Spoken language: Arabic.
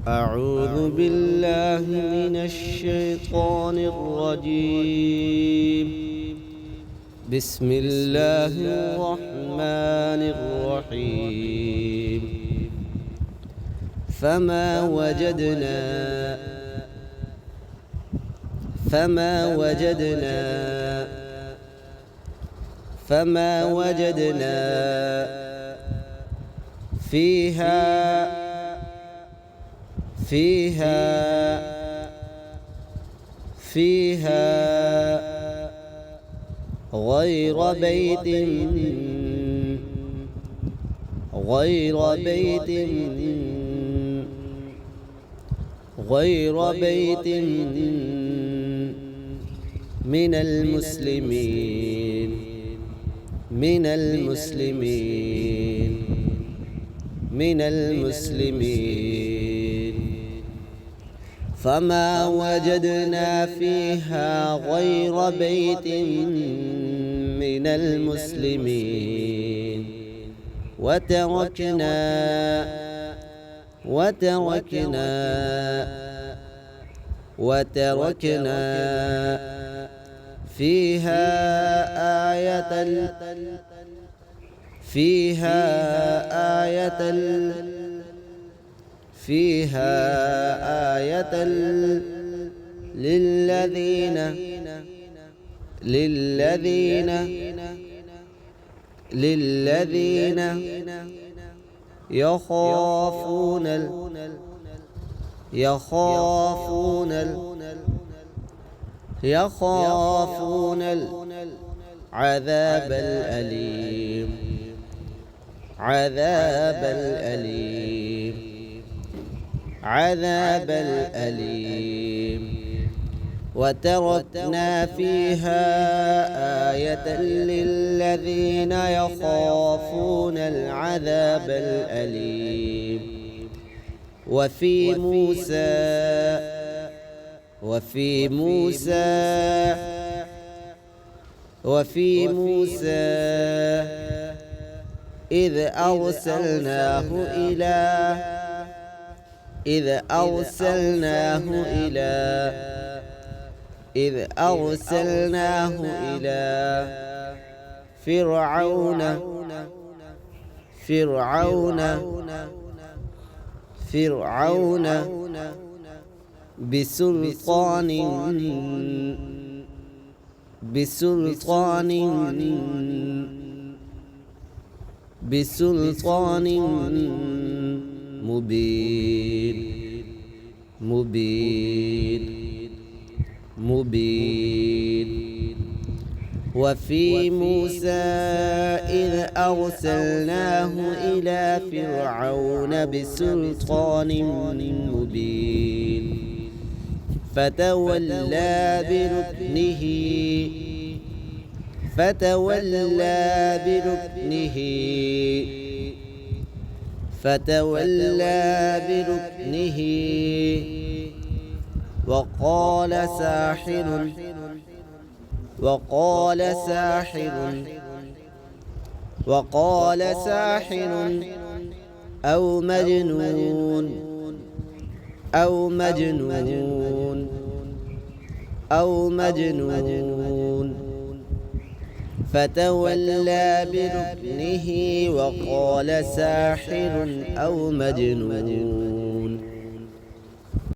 أعوذ بالله من الشيطان الرجيم. بسم الله الرحمن الرحيم. فما وجدنا فيها غير بيت من المسلمين فما وجدنا فيها غير بيت من المسلمين وتركنا فيها آية للذين يخافون العذاب الأليم وتركنا فيها آية للذين يخافون العذاب الأليم وفي موسى إذ أرسلناه إلى فرعون بسلطان مبين وفي موسى إذ أرسلناه إلى فرعون بسلطان مبين فتولى بركنه وقال ساحر أو مجنون فتولى بركنه وقال ساحر أو مجنون